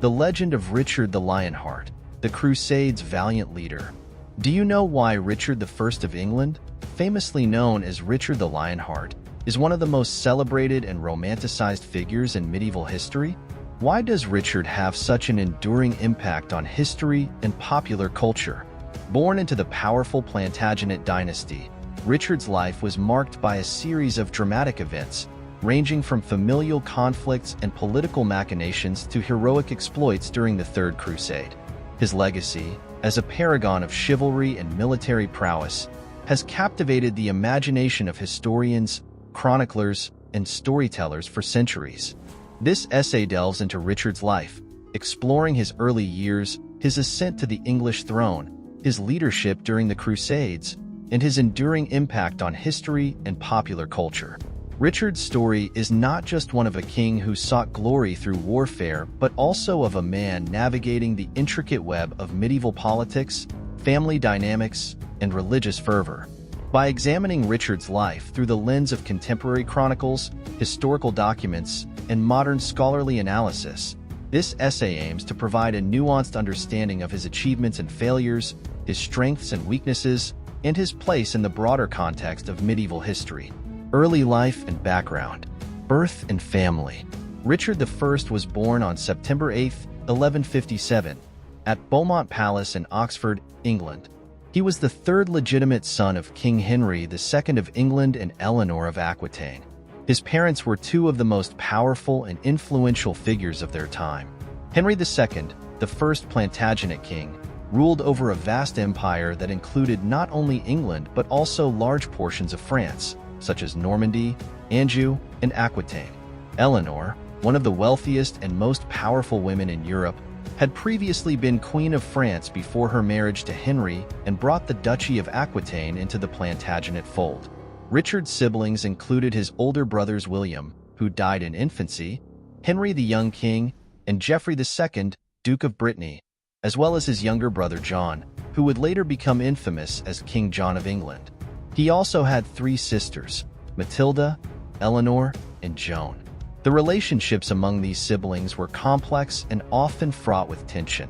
The legend of Richard the Lionheart, the Crusades' valiant leader. Do you know why Richard the First of England, famously known as Richard the Lionheart, is one of the most celebrated and romanticized figures in medieval history? Why does Richard have such an enduring impact on history and popular culture? Born into the powerful Plantagenet dynasty, Richard's life was marked by a series of dramatic events, ranging from familial conflicts and political machinations to heroic exploits during the Third Crusade. His legacy, as a paragon of chivalry and military prowess, has captivated the imagination of historians, chroniclers, and storytellers for centuries. This essay delves into Richard's life, exploring his early years, his ascent to the English throne, his leadership during the Crusades, and his enduring impact on history and popular culture. Richard's story is not just one of a king who sought glory through warfare, but also of a man navigating the intricate web of medieval politics, family dynamics, and religious fervor. By examining Richard's life through the lens of contemporary chronicles, historical documents, and modern scholarly analysis, this essay aims to provide a nuanced understanding of his achievements and failures, his strengths and weaknesses, and his place in the broader context of medieval history. Early life and background. Birth and family. Richard I was born on September 8, 1157, at Beaumont Palace in Oxford, England. He was the third legitimate son of King Henry II of England and Eleanor of Aquitaine. His parents were two of the most powerful and influential figures of their time. Henry II, the first Plantagenet king, ruled over a vast empire that included not only England but also large portions of France, such as Normandy, Anjou, and Aquitaine. Eleanor, one of the wealthiest and most powerful women in Europe, had previously been Queen of France before her marriage to Henry and brought the Duchy of Aquitaine into the Plantagenet fold. Richard's siblings included his older brothers William, who died in infancy, Henry the Young King, and Geoffrey II, Duke of Brittany, as well as his younger brother John, who would later become infamous as King John of England. He also had three sisters, Matilda, Eleanor, and Joan. The relationships among these siblings were complex and often fraught with tension,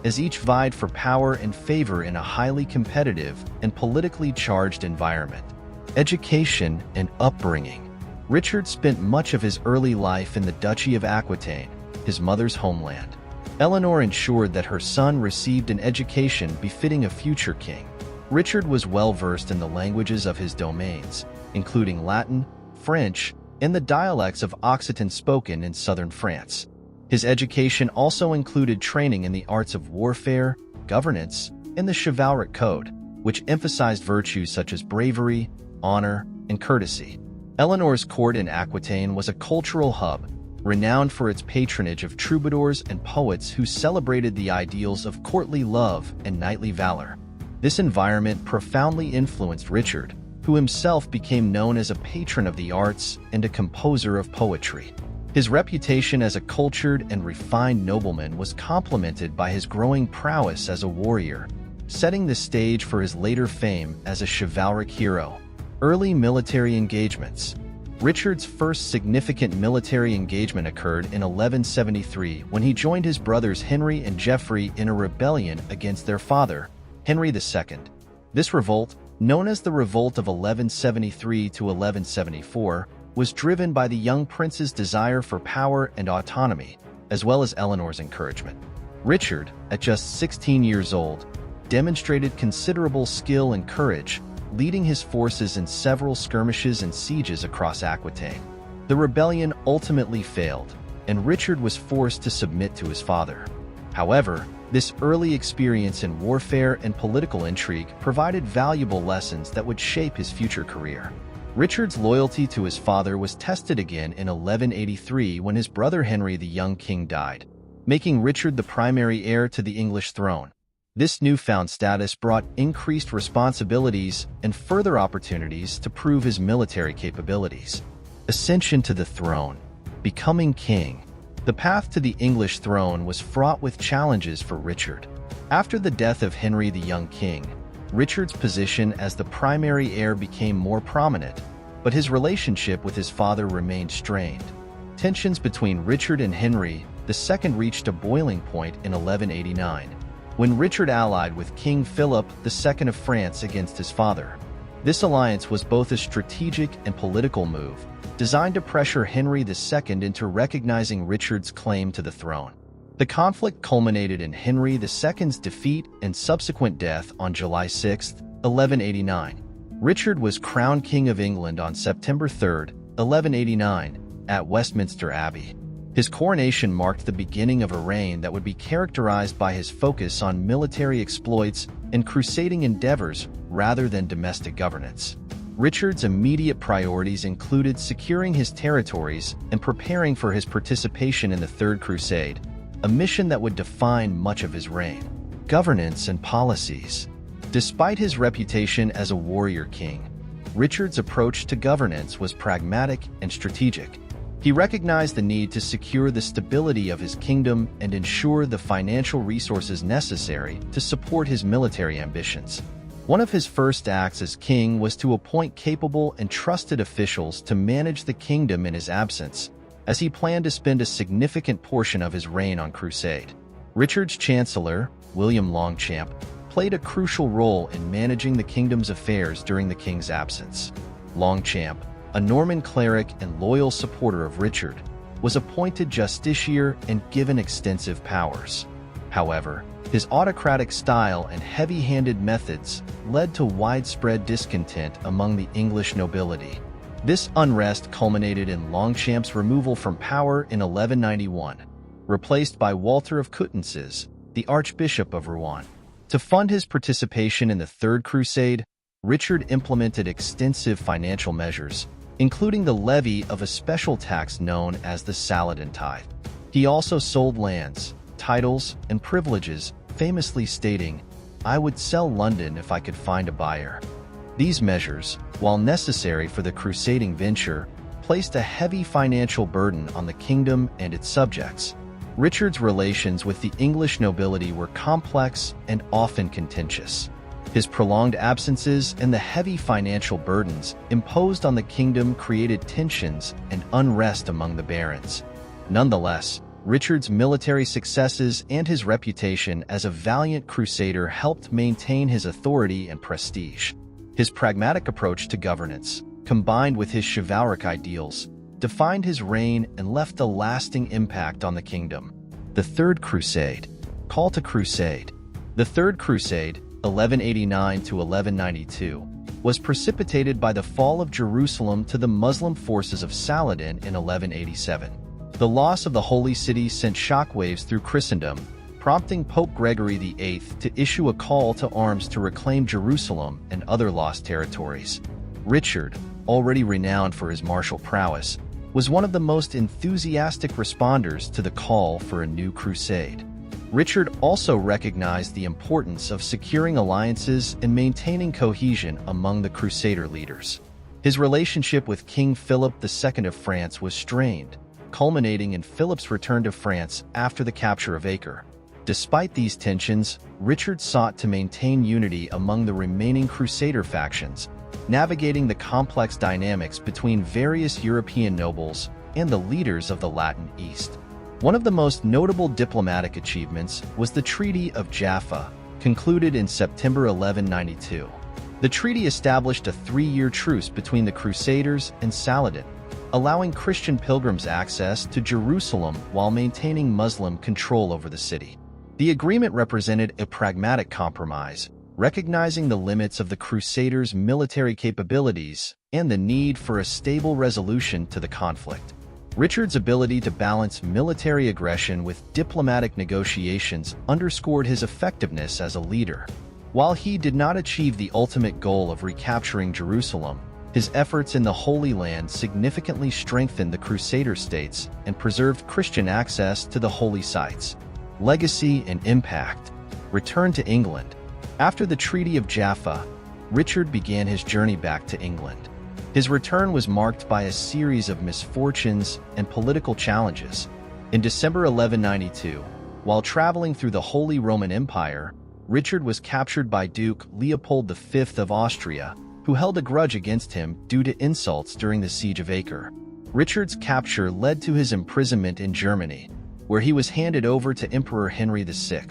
as each vied for power and favor in a highly competitive and politically charged environment. Education and upbringing. Richard spent much of his early life in the Duchy of Aquitaine, his mother's homeland. Eleanor ensured that her son received an education befitting a future king. Richard was well-versed in the languages of his domains, including Latin, French, and the dialects of Occitan spoken in southern France. His education also included training in the arts of warfare, governance, and the chivalric code, which emphasized virtues such as bravery, honor, and courtesy. Eleanor's court in Aquitaine was a cultural hub, renowned for its patronage of troubadours and poets who celebrated the ideals of courtly love and knightly valor. This environment profoundly influenced Richard, who himself became known as a patron of the arts and a composer of poetry. His reputation as a cultured and refined nobleman was complemented by his growing prowess as a warrior, setting the stage for his later fame as a chivalric hero. Early military engagements. Richard's first significant military engagement occurred in 1173 when he joined his brothers Henry and Geoffrey in a rebellion against their father, Henry II. This revolt, known as the Revolt of 1173 to 1174, was driven by the young prince's desire for power and autonomy, as well as Eleanor's encouragement. Richard, at just 16 years old, demonstrated considerable skill and courage, leading his forces in several skirmishes and sieges across Aquitaine. The rebellion ultimately failed, and Richard was forced to submit to his father. However, this early experience in warfare and political intrigue provided valuable lessons that would shape his future career. Richard's loyalty to his father was tested again in 1183 when his brother Henry the Young King died, making Richard the primary heir to the English throne. This newfound status brought increased responsibilities and further opportunities to prove his military capabilities. Ascension to the throne. Becoming king. The path to the English throne was fraught with challenges for Richard. After the death of Henry the Young King, Richard's position as the primary heir became more prominent, but his relationship with his father remained strained. Tensions between Richard and Henry II reached a boiling point in 1189, when Richard allied with King Philip II of France against his father. This alliance was both a strategic and political move, designed to pressure Henry II into recognizing Richard's claim to the throne. The conflict culminated in Henry II's defeat and subsequent death on July 6, 1189. Richard was crowned King of England on September 3, 1189, at Westminster Abbey. His coronation marked the beginning of a reign that would be characterized by his focus on military exploits and crusading endeavors rather than domestic governance. Richard's immediate priorities included securing his territories and preparing for his participation in the Third Crusade, a mission that would define much of his reign. Governance and policies. Despite his reputation as a warrior king, Richard's approach to governance was pragmatic and strategic. He recognized the need to secure the stability of his kingdom and ensure the financial resources necessary to support his military ambitions. One of his first acts as king was to appoint capable and trusted officials to manage the kingdom in his absence, as he planned to spend a significant portion of his reign on crusade. Richard's chancellor, William Longchamp, played a crucial role in managing the kingdom's affairs during the king's absence. Longchamp, a Norman cleric and loyal supporter of Richard, was appointed justiciar and given extensive powers. However, his autocratic style and heavy-handed methods led to widespread discontent among the English nobility. This unrest culminated in Longchamp's removal from power in 1191, replaced by Walter of Coutances, the Archbishop of Rouen. To fund his participation in the Third Crusade, Richard implemented extensive financial measures, including the levy of a special tax known as the Saladin tithe. He also sold lands, titles, and privileges, famously stating, "I would sell London if I could find a buyer." These measures, while necessary for the crusading venture, placed a heavy financial burden on the kingdom and its subjects. Richard's relations with the English nobility were complex and often contentious. His prolonged absences and the heavy financial burdens imposed on the kingdom created tensions and unrest among the barons. Nonetheless, Richard's military successes and his reputation as a valiant crusader helped maintain his authority and prestige. His pragmatic approach to governance, combined with his chivalric ideals, defined his reign and left a lasting impact on the kingdom. The Third Crusade. Call to Crusade. The Third Crusade, 1189 to 1192, was precipitated by the fall of Jerusalem to the Muslim forces of Saladin in 1187. The loss of the Holy City sent shockwaves through Christendom, prompting Pope Gregory VIII to issue a call to arms to reclaim Jerusalem and other lost territories. Richard, already renowned for his martial prowess, was one of the most enthusiastic responders to the call for a new crusade. Richard also recognized the importance of securing alliances and maintaining cohesion among the Crusader leaders. His relationship with King Philip II of France was strained, culminating in Philip's return to France after the capture of Acre. Despite these tensions, Richard sought to maintain unity among the remaining Crusader factions, navigating the complex dynamics between various European nobles and the leaders of the Latin East. One of the most notable diplomatic achievements was the Treaty of Jaffa, concluded in September 1192. The treaty established a 3-year truce between the Crusaders and Saladin, allowing Christian pilgrims access to Jerusalem while maintaining Muslim control over the city. The agreement represented a pragmatic compromise, recognizing the limits of the Crusaders' military capabilities and the need for a stable resolution to the conflict. Richard's ability to balance military aggression with diplomatic negotiations underscored his effectiveness as a leader. While he did not achieve the ultimate goal of recapturing Jerusalem, his efforts in the Holy Land significantly strengthened the Crusader states and preserved Christian access to the holy sites. Legacy and impact. Return to England. After the Treaty of Jaffa, Richard began his journey back to England. His return was marked by a series of misfortunes and political challenges. In December 1192, while traveling through the Holy Roman Empire, Richard was captured by Duke Leopold V of Austria, who held a grudge against him due to insults during the Siege of Acre. Richard's capture led to his imprisonment in Germany, where he was handed over to Emperor Henry VI.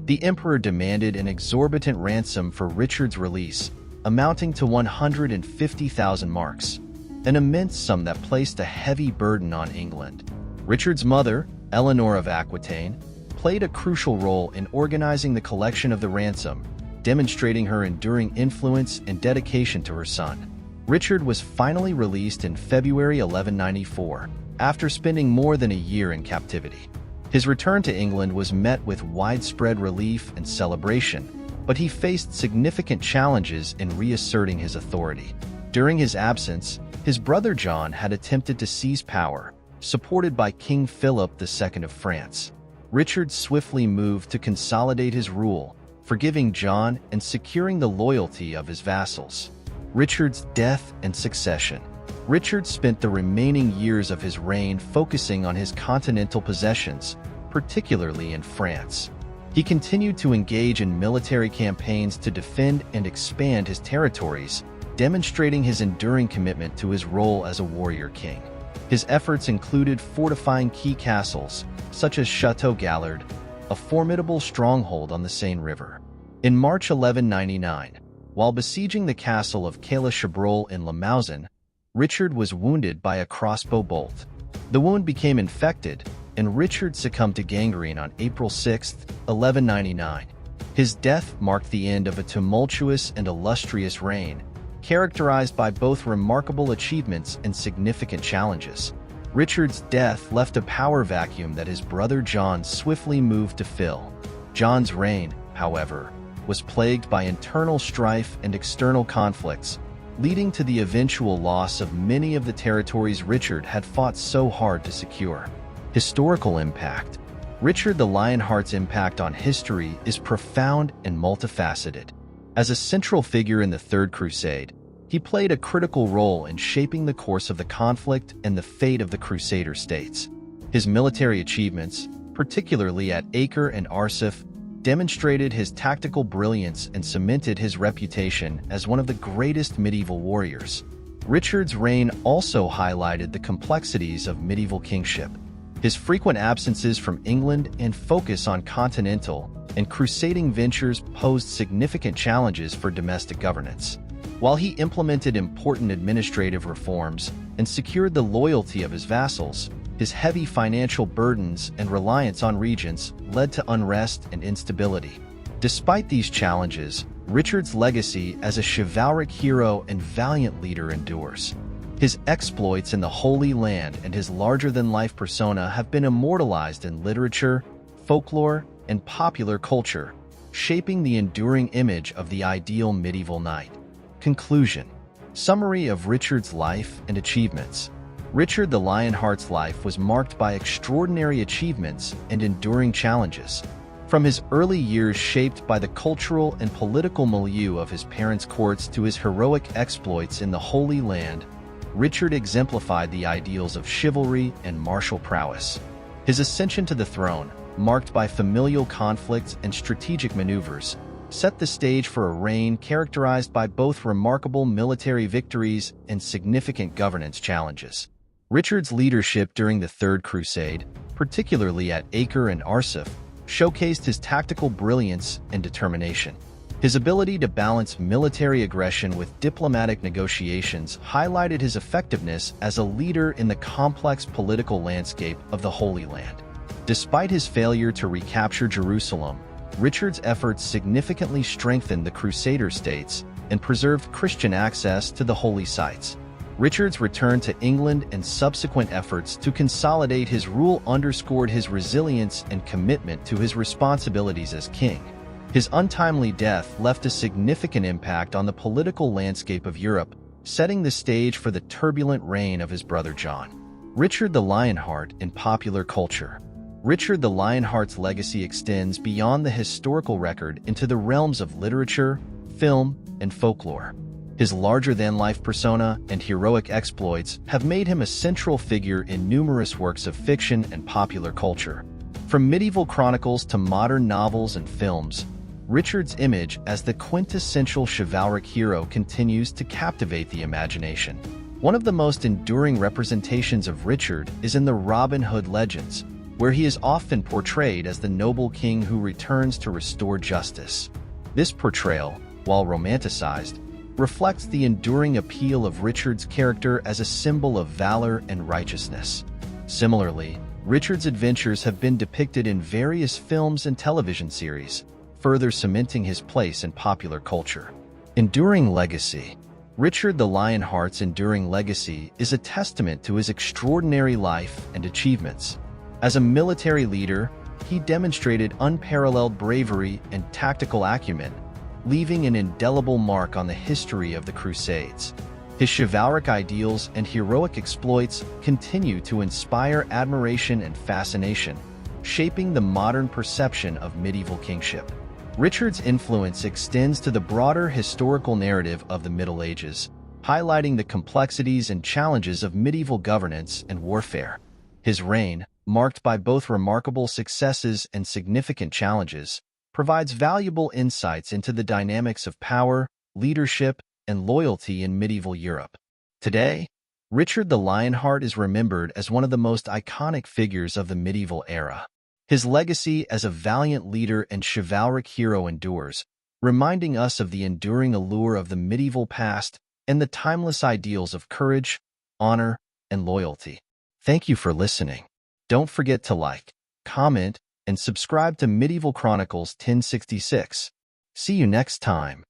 The emperor demanded an exorbitant ransom for Richard's release, amounting to 150,000 marks, an immense sum that placed a heavy burden on England. Richard's mother, Eleanor of Aquitaine, played a crucial role in organizing the collection of the ransom, demonstrating her enduring influence and dedication to her son. Richard was finally released in February 1194, after spending more than a year in captivity. His return to England was met with widespread relief and celebration, but he faced significant challenges in reasserting his authority. During his absence, his brother John had attempted to seize power, supported by King Philip II of France. Richard swiftly moved to consolidate his rule, forgiving John and securing the loyalty of his vassals. Richard's death and succession. Richard spent the remaining years of his reign focusing on his continental possessions, particularly in France. He continued to engage in military campaigns to defend and expand his territories, demonstrating his enduring commitment to his role as a warrior king. His efforts included fortifying key castles, such as Château Gallard, a formidable stronghold on the Seine River. In March 1199, while besieging the castle of Caille-Chabrol in Limousin, Richard was wounded by a crossbow bolt. The wound became infected, and Richard succumbed to gangrene on April 6, 1199. His death marked the end of a tumultuous and illustrious reign, characterized by both remarkable achievements and significant challenges. Richard's death left a power vacuum that his brother John swiftly moved to fill. John's reign, however, was plagued by internal strife and external conflicts, leading to the eventual loss of many of the territories Richard had fought so hard to secure. Historical impact. Richard the Lionheart's impact on history is profound and multifaceted. As a central figure in the Third Crusade, he played a critical role in shaping the course of the conflict and the fate of the Crusader states. His military achievements, particularly at Acre and Arsuf, demonstrated his tactical brilliance and cemented his reputation as one of the greatest medieval warriors. Richard's reign also highlighted the complexities of medieval kingship. His frequent absences from England and focus on continental and crusading ventures posed significant challenges for domestic governance. While he implemented important administrative reforms and secured the loyalty of his vassals, his heavy financial burdens and reliance on regents led to unrest and instability. Despite these challenges, Richard's legacy as a chivalric hero and valiant leader endures. His exploits in the Holy Land and his larger-than-life persona have been immortalized in literature, folklore, and popular culture, shaping the enduring image of the ideal medieval knight. Conclusion. Summary of Richard's life and achievements. Richard the Lionheart's life was marked by extraordinary achievements and enduring challenges. From his early years shaped by the cultural and political milieu of his parents' courts to his heroic exploits in the Holy Land, Richard exemplified the ideals of chivalry and martial prowess. His ascension to the throne, marked by familial conflicts and strategic maneuvers, set the stage for a reign characterized by both remarkable military victories and significant governance challenges. Richard's leadership during the Third Crusade, particularly at Acre and Arsuf, showcased his tactical brilliance and determination. His ability to balance military aggression with diplomatic negotiations highlighted his effectiveness as a leader in the complex political landscape of the Holy Land. Despite his failure to recapture Jerusalem, Richard's efforts significantly strengthened the Crusader states and preserved Christian access to the holy sites. Richard's return to England and subsequent efforts to consolidate his rule underscored his resilience and commitment to his responsibilities as king. His untimely death left a significant impact on the political landscape of Europe, setting the stage for the turbulent reign of his brother John. Richard the Lionheart in popular culture. Richard the Lionheart's legacy extends beyond the historical record into the realms of literature, film, and folklore. His larger-than-life persona and heroic exploits have made him a central figure in numerous works of fiction and popular culture. From medieval chronicles to modern novels and films, Richard's image as the quintessential chivalric hero continues to captivate the imagination. One of the most enduring representations of Richard is in the Robin Hood legends, where he is often portrayed as the noble king who returns to restore justice. This portrayal, while romanticized, reflects the enduring appeal of Richard's character as a symbol of valor and righteousness. Similarly, Richard's adventures have been depicted in various films and television series, further cementing his place in popular culture. Enduring legacy. Richard the Lionheart's enduring legacy is a testament to his extraordinary life and achievements. As a military leader, he demonstrated unparalleled bravery and tactical acumen, leaving an indelible mark on the history of the Crusades. His chivalric ideals and heroic exploits continue to inspire admiration and fascination, shaping the modern perception of medieval kingship. Richard's influence extends to the broader historical narrative of the Middle Ages, highlighting the complexities and challenges of medieval governance and warfare. His reign, marked by both remarkable successes and significant challenges, provides valuable insights into the dynamics of power, leadership, and loyalty in medieval Europe. Today, Richard the Lionheart is remembered as one of the most iconic figures of the medieval era. His legacy as a valiant leader and chivalric hero endures, reminding us of the enduring allure of the medieval past and the timeless ideals of courage, honor, and loyalty. Thank you for listening. Don't forget to like, comment, and subscribe to Medieval Chronicles 1066. See you next time.